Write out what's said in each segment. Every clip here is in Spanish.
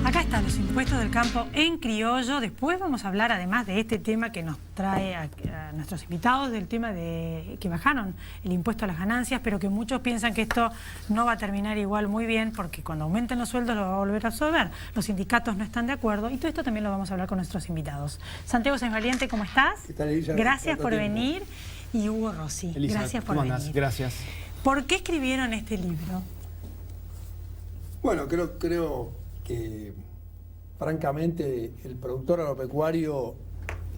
Acá están los impuestos del campo en criollo. Después vamos a hablar, además de este tema que nos trae a nuestros invitados, del tema de que bajaron el impuesto a las ganancias, pero que muchos piensan que esto no va a terminar igual muy bien, porque cuando aumenten los sueldos lo va a volver a absorber. Los sindicatos no están de acuerdo y todo esto también lo vamos a hablar con nuestros invitados. Santiago Sáenz Valiente, ¿cómo estás? ¿Qué tal, Elisa? Gracias por venir. Y Hugo Rossi, Elisa, gracias por ¿cómo venir. andás? Gracias. ¿Por qué escribieron este libro? Bueno, creo que francamente el productor agropecuario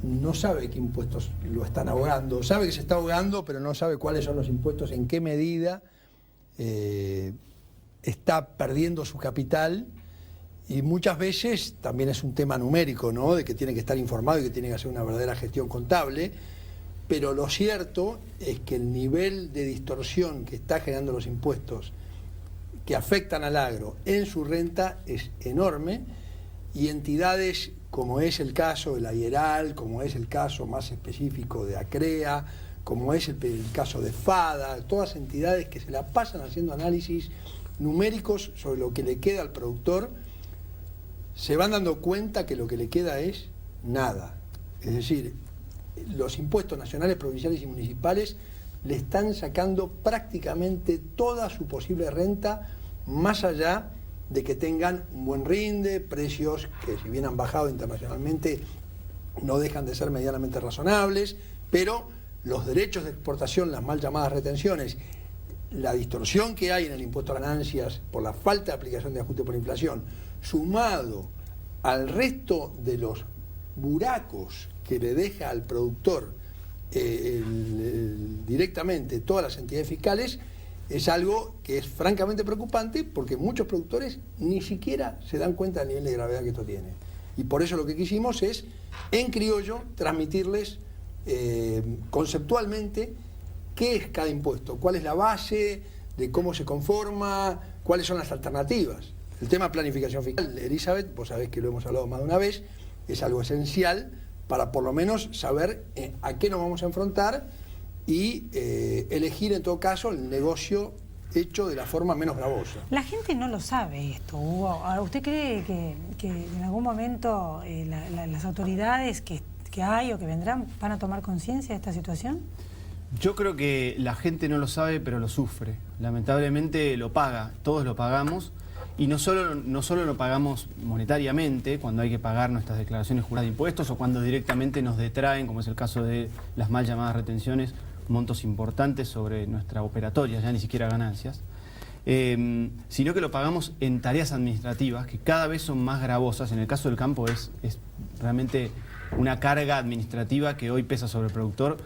no sabe qué impuestos lo están ahogando. Sabe que se está ahogando, pero no sabe cuáles son los impuestos, en qué medida está perdiendo su capital. Y muchas veces también es un tema numérico, ¿no? De que tiene que estar informado y que tiene que hacer una verdadera gestión contable. Pero lo cierto es que el nivel de distorsión que está generando los impuestos que afectan al agro en su renta es enorme, y entidades como es el caso de la IERAL, como es el caso más específico de ACREA, como es el caso de FADA, todas entidades que se la pasan haciendo análisis numéricos sobre lo que le queda al productor, se van dando cuenta que lo que le queda es nada. Es decir, los impuestos nacionales, provinciales y municipales le están sacando prácticamente toda su posible renta, más allá de que tengan un buen rinde, precios que si bien han bajado internacionalmente no dejan de ser medianamente razonables, pero los derechos de exportación, las mal llamadas retenciones, la distorsión que hay en el impuesto a ganancias por la falta de aplicación de ajuste por inflación, sumado al resto de los buracos que le deja al productor directamente todas las entidades fiscales, es algo que es francamente preocupante, porque muchos productores ni siquiera se dan cuenta del nivel de gravedad que esto tiene. Y por eso lo que quisimos es, en criollo, transmitirles conceptualmente qué es cada impuesto, cuál es la base, de cómo se conforma, cuáles son las alternativas. El tema planificación fiscal, Elizabeth, vos sabés que lo hemos hablado más de una vez, es algo esencial para por lo menos saber a qué nos vamos a enfrentar y elegir en todo caso el negocio hecho de la forma menos gravosa. La gente no lo sabe esto, Hugo. ¿Usted cree que en algún momento las autoridades que hay o que vendrán van a tomar conciencia de esta situación? Yo creo que la gente no lo sabe, pero lo sufre. Lamentablemente lo paga, todos lo pagamos. Y no solo lo pagamos monetariamente, cuando hay que pagar nuestras declaraciones juradas de impuestos o cuando directamente nos detraen, como es el caso de las mal llamadas retenciones, montos importantes sobre nuestra operatoria, ya ni siquiera ganancias, sino que lo pagamos en tareas administrativas que cada vez son más gravosas. En el caso del campo es realmente una carga administrativa que hoy pesa sobre el productor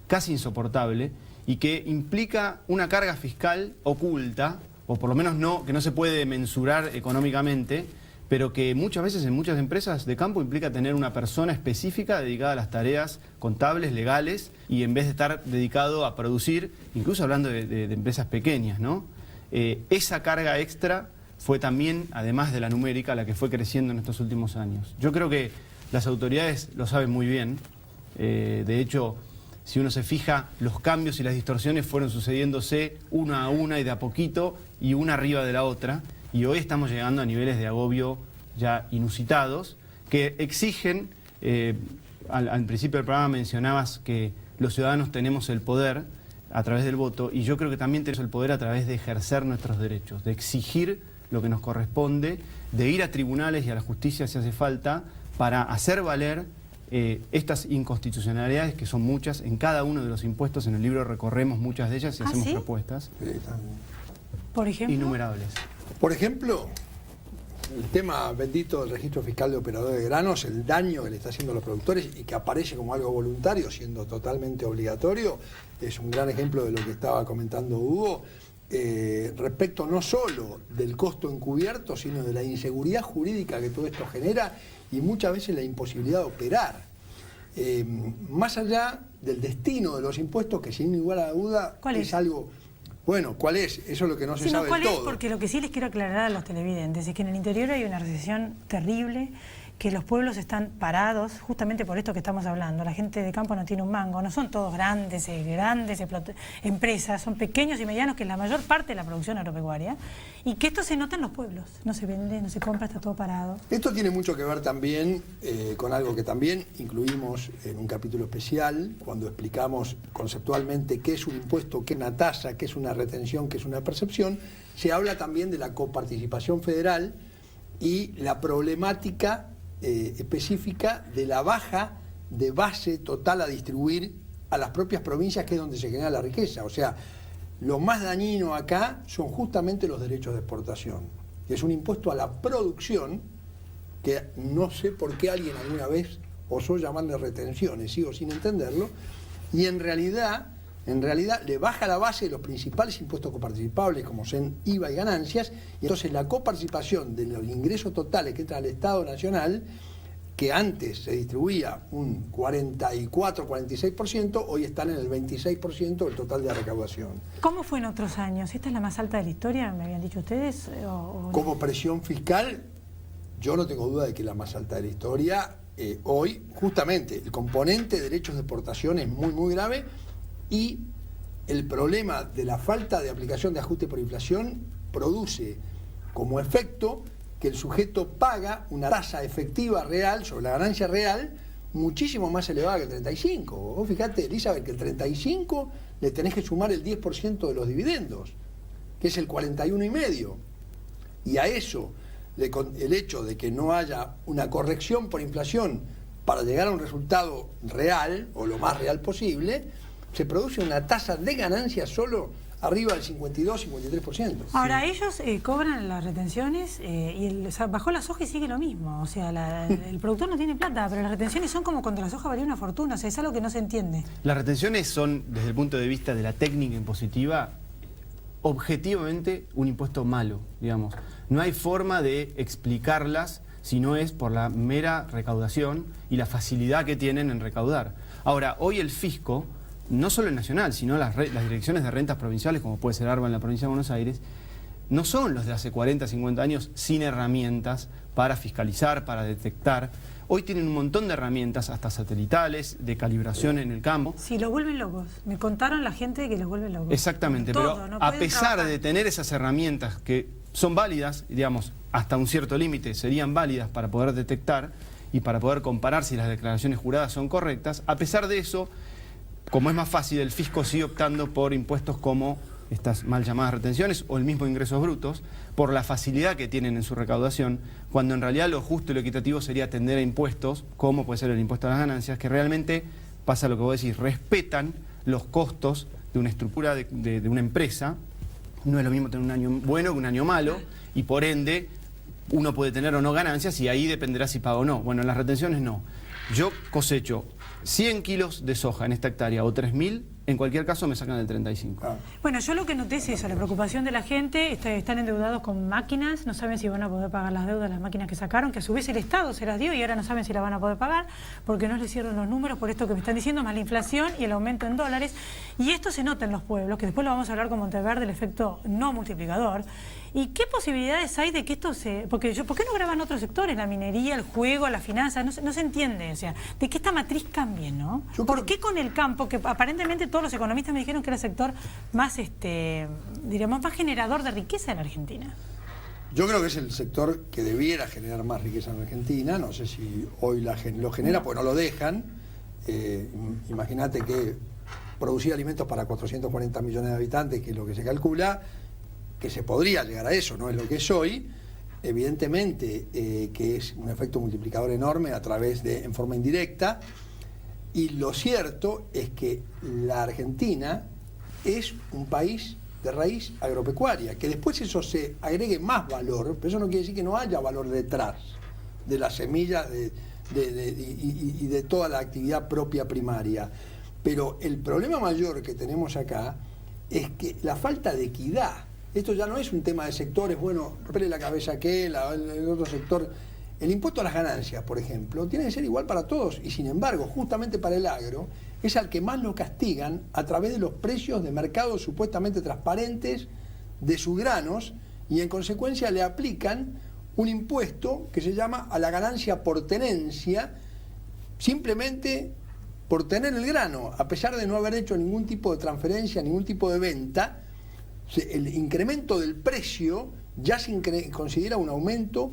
casi insoportable y que implica una carga fiscal oculta, o por lo menos que no se puede mensurar económicamente, pero que muchas veces en muchas empresas de campo implica tener una persona específica dedicada a las tareas contables, legales, y en vez de estar dedicado a producir, incluso hablando de empresas pequeñas, ¿no? Esa carga extra fue también, además de la numérica, la que fue creciendo en estos últimos años. Yo creo que las autoridades lo saben muy bien. De hecho, si uno se fija, los cambios y las distorsiones fueron sucediéndose una a una y de a poquito, y una arriba de la otra, y hoy estamos llegando a niveles de agobio ya inusitados, que exigen, al principio del programa mencionabas que los ciudadanos tenemos el poder a través del voto, y yo creo que también tenemos el poder a través de ejercer nuestros derechos, de exigir lo que nos corresponde, de ir a tribunales y a la justicia si hace falta, para hacer valer estas inconstitucionalidades, que son muchas, en cada uno de los impuestos. En el libro recorremos muchas de ellas y hacemos ¿sí? propuestas. Por ejemplo. Innumerables. Por ejemplo, el tema bendito del registro fiscal de operadores de granos, el daño que le está haciendo a los productores y que aparece como algo voluntario, siendo totalmente obligatorio, es un gran ejemplo de lo que estaba comentando Hugo, respecto no solo del costo encubierto, sino de la inseguridad jurídica que todo esto genera y muchas veces la imposibilidad de operar. Más allá del destino de los impuestos, que sin igual a duda es algo Bueno, ¿cuál es? Eso es lo que no se sabe ¿cuál del es? todo. Porque lo que sí les quiero aclarar a los televidentes es que en el interior hay una recesión terrible, que los pueblos están parados, justamente por esto que estamos hablando. La gente de campo no tiene un mango, no son todos grandes empresas, son pequeños y medianos, que es la mayor parte de la producción agropecuaria, y que esto se nota en los pueblos. No se vende, no se compra, está todo parado. Esto tiene mucho que ver también con algo que también incluimos en un capítulo especial, cuando explicamos conceptualmente qué es un impuesto, qué es una tasa, qué es una retención, qué es una percepción. Se habla también de la coparticipación federal y la problemática específica de la baja de base total a distribuir a las propias provincias, que es donde se genera la riqueza. O sea, lo más dañino acá son justamente los derechos de exportación, que es un impuesto a la producción que no sé por qué alguien alguna vez osó llamarle retenciones, sigo sin entenderlo, y en realidad le baja la base de los principales impuestos coparticipables, como son IVA y ganancias, y entonces la coparticipación de los ingresos totales que entra al Estado Nacional, que antes se distribuía un 44-46%, hoy están en el 26% del total de la recaudación. ¿Cómo fue en otros años? ¿Esta es la más alta de la historia, me habían dicho ustedes? Como presión fiscal, yo no tengo duda de que es la más alta de la historia. Hoy, justamente, el componente de derechos de exportación es muy, muy grave, y el problema de la falta de aplicación de ajuste por inflación produce como efecto que el sujeto paga una tasa efectiva real sobre la ganancia real muchísimo más elevada que el 35. Vos fíjate, Elizabeth, que el 35 le tenés que sumar el 10% de los dividendos, que es el 41,5. Y a eso, el hecho de que no haya una corrección por inflación para llegar a un resultado real, o lo más real posible, se produce una tasa de ganancia solo arriba del 52-53%. Ahora, ellos cobran las retenciones bajó la soja y sigue lo mismo. O sea, el productor no tiene plata, pero las retenciones son como cuando la soja valía una fortuna. O sea, es algo que no se entiende. Las retenciones son, desde el punto de vista de la técnica impositiva, objetivamente un impuesto malo, digamos. No hay forma de explicarlas si no es por la mera recaudación y la facilidad que tienen en recaudar. Ahora, hoy el fisco, no solo el nacional, sino las direcciones de rentas provinciales, como puede ser ARBA en la provincia de Buenos Aires, no son los de hace 40, 50 años sin herramientas para fiscalizar, para detectar. Hoy tienen un montón de herramientas, hasta satelitales, de calibración en el campo. Sí, los vuelven locos. Me contaron la gente que los vuelven locos. Exactamente, todo, pero no a pesar trabajar. de tener esas herramientas que son válidas, digamos, hasta un cierto límite serían válidas para poder detectar y para poder comparar si las declaraciones juradas son correctas, a pesar de eso, como es más fácil, el fisco sigue optando por impuestos como estas mal llamadas retenciones o el mismo ingresos brutos, por la facilidad que tienen en su recaudación, cuando en realidad lo justo y lo equitativo sería atender a impuestos, como puede ser el impuesto a las ganancias, que realmente, pasa lo que vos decís, respetan los costos de una estructura de una empresa. No es lo mismo tener un año bueno que un año malo, y por ende uno puede tener o no ganancias, y ahí dependerá si paga o no. Bueno, en las retenciones no. Yo cosecho 100 kilos de soja en esta hectárea o 3.000, en cualquier caso me sacan el 35. Bueno, yo lo que noté es eso, la preocupación de la gente. Están endeudados con máquinas, no saben si van a poder pagar las deudas de las máquinas que sacaron, que a su vez el Estado se las dio y ahora no saben si las van a poder pagar porque no les cierran los números por esto que me están diciendo, más la inflación y el aumento en dólares. Y esto se nota en los pueblos, que después lo vamos a hablar con Monteverde, el efecto no multiplicador. ¿Y qué posibilidades hay de que esto se...? ¿Por qué no graban otros sectores? La minería, el juego, la finanza, no se entiende. O sea, de que esta matriz cambie, ¿no? ¿Por qué con el campo, que aparentemente todos los economistas me dijeron que era el sector más, diríamos, más generador de riqueza en Argentina? Yo creo que es el sector que debiera generar más riqueza en Argentina. No sé si hoy lo genera, pues no lo dejan. Imagínate que producir alimentos para 440 millones de habitantes, que es lo que se calcula, que se podría llegar a eso, no es lo que es hoy, evidentemente que es un efecto multiplicador enorme a través de, en forma indirecta, y lo cierto es que la Argentina es un país de raíz agropecuaria, que después eso se agregue más valor, pero eso no quiere decir que no haya valor detrás de las semillas y de toda la actividad propia primaria. Pero el problema mayor que tenemos acá es que la falta de equidad. Esto ya no es un tema de sectores, bueno, repele la cabeza aquel, el otro sector. El impuesto a las ganancias, por ejemplo, tiene que ser igual para todos y sin embargo, justamente para el agro, es al que más lo castigan a través de los precios de mercado supuestamente transparentes de sus granos y en consecuencia le aplican un impuesto que se llama a la ganancia por tenencia, simplemente por tener el grano, a pesar de no haber hecho ningún tipo de transferencia, ningún tipo de venta. El incremento del precio ya se considera un aumento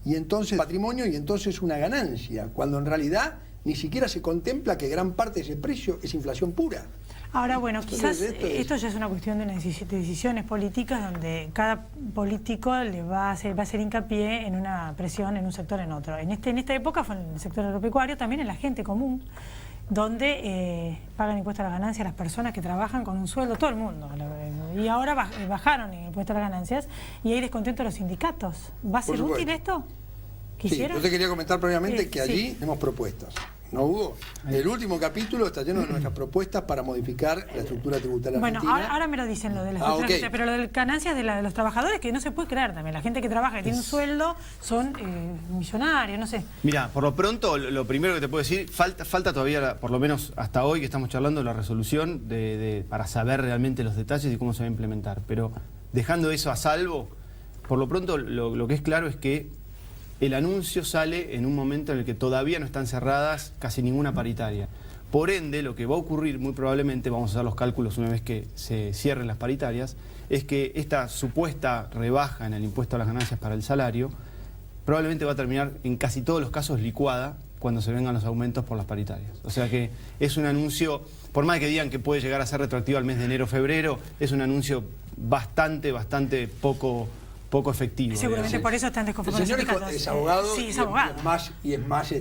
y entonces patrimonio y entonces una ganancia, cuando en realidad ni siquiera se contempla que gran parte de ese precio es inflación pura. Ahora, bueno, quizás Entonces, esto ya es una cuestión de decisiones políticas donde cada político le va a hacer hincapié en una presión en un sector en otro. En esta época fue en el sector agropecuario, también en la gente común, donde pagan impuestos a las ganancias las personas que trabajan con un sueldo, todo el mundo. Y ahora bajaron el impuesto a las ganancias y hay descontento de los sindicatos. ¿Va a ser útil esto? Sí, yo te quería comentar previamente que allí tenemos propuestas. ¿No, Hugo? El último capítulo está lleno de nuestras propuestas para modificar la estructura tributaria argentina. Bueno, ahora me lo dicen lo de la estructura tributaria, pero lo de las ganancias de los trabajadores, que no se puede creer también. La gente que trabaja, que tiene un sueldo, son millonarios, no sé. Mira, por lo pronto, lo primero que te puedo decir, falta todavía, por lo menos hasta hoy que estamos charlando, la resolución para saber realmente los detalles y cómo se va a implementar. Pero dejando eso a salvo, por lo pronto lo que es claro es que el anuncio sale en un momento en el que todavía no están cerradas casi ninguna paritaria. Por ende, lo que va a ocurrir muy probablemente, vamos a hacer los cálculos una vez que se cierren las paritarias, es que esta supuesta rebaja en el impuesto a las ganancias para el salario probablemente va a terminar en casi todos los casos licuada cuando se vengan los aumentos por las paritarias. O sea que es un anuncio, por más que digan que puede llegar a ser retroactivo al mes de enero o febrero, es un anuncio bastante poco efectivo. Seguramente digamos. Por eso están desconformados. El señor es abogado, sí, es abogado. Y es más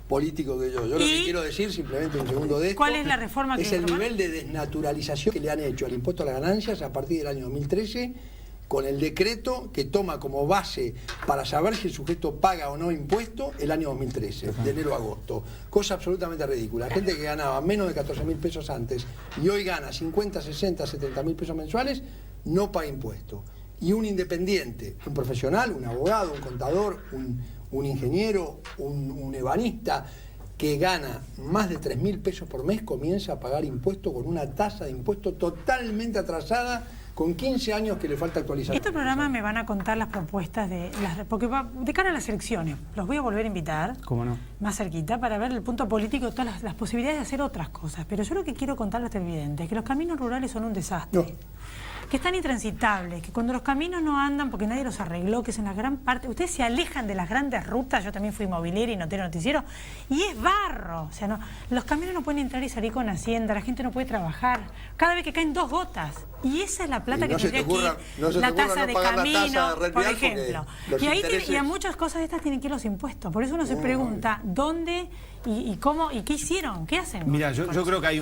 político que yo. Yo lo que quiero decir, simplemente un segundo de esto, ¿cuál es la reforma que es el nivel de desnaturalización que le han hecho al impuesto a las ganancias a partir del año 2013 con el decreto que toma como base para saber si el sujeto paga o no impuesto el año 2013, de enero a agosto. Cosa absolutamente ridícula. Gente que ganaba menos de 14.000 pesos antes y hoy gana 50, 60, 70.000 pesos mensuales, no paga impuesto. Y un independiente, un profesional, un abogado, un contador, un ingeniero, un ebanista que gana más de 3.000 pesos por mes comienza a pagar impuesto con una tasa de impuesto totalmente atrasada, con 15 años que le falta actualizar. Este programa me van a contar las propuestas porque de cara a las elecciones, los voy a volver a invitar. ¿Cómo no? Más cerquita para ver el punto político, todas las posibilidades de hacer otras cosas. Pero yo lo que quiero contarles a los televidentes es que los caminos rurales son un desastre. No. Que están intransitables, que cuando los caminos no andan porque nadie los arregló, que es en la gran parte, ustedes se alejan de las grandes rutas, yo también fui movilera y noticiero, y es barro, o sea, no, los caminos no pueden entrar y salir con Hacienda, la gente no puede trabajar, cada vez que caen 2 gotas, y esa es la plata que tendría que ir, la tasa de camino, por ejemplo, y a muchas cosas de estas tienen que ir los impuestos, por eso uno se pregunta, ¿dónde y cómo, y qué hicieron, qué hacen? Mira, yo creo que hay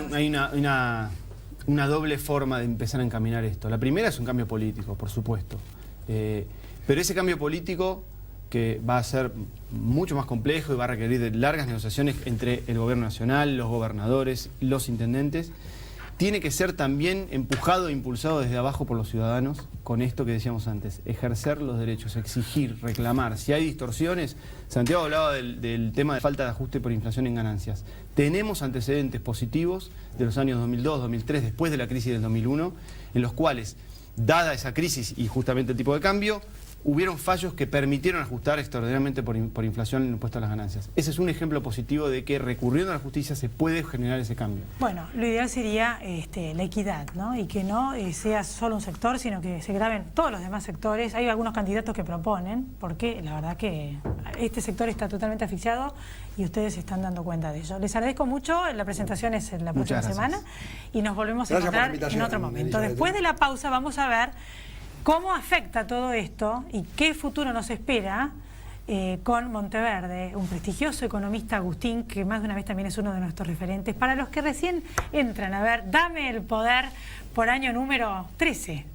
una doble forma de empezar a encaminar esto. La primera es un cambio político, por supuesto. Pero ese cambio político, que va a ser mucho más complejo y va a requerir de largas negociaciones entre el gobierno nacional, los gobernadores, los intendentes, tiene que ser también empujado e impulsado desde abajo por los ciudadanos con esto que decíamos antes, ejercer los derechos, exigir, reclamar. Si hay distorsiones, Santiago hablaba del tema de falta de ajuste por inflación en ganancias. Tenemos antecedentes positivos de los años 2002, 2003, después de la crisis del 2001, en los cuales, dada esa crisis y justamente el tipo de cambio, hubieron fallos que permitieron ajustar extraordinariamente por inflación el impuesto a las ganancias. Ese es un ejemplo positivo de que recurriendo a la justicia se puede generar ese cambio. Bueno, lo ideal sería la equidad, ¿no? Y que no sea solo un sector, sino que se graben todos los demás sectores. Hay algunos candidatos que proponen, porque la verdad que este sector está totalmente asfixiado y ustedes se están dando cuenta de ello. Les agradezco mucho, la presentación es la próxima semana y nos volvemos a encontrar en otro momento. Después de la pausa vamos a ver cómo afecta todo esto y qué futuro nos espera con Monteverde, un prestigioso economista, Agustín, que más de una vez también es uno de nuestros referentes. Para los que recién entran a ver, Dame el Poder, por año número 13.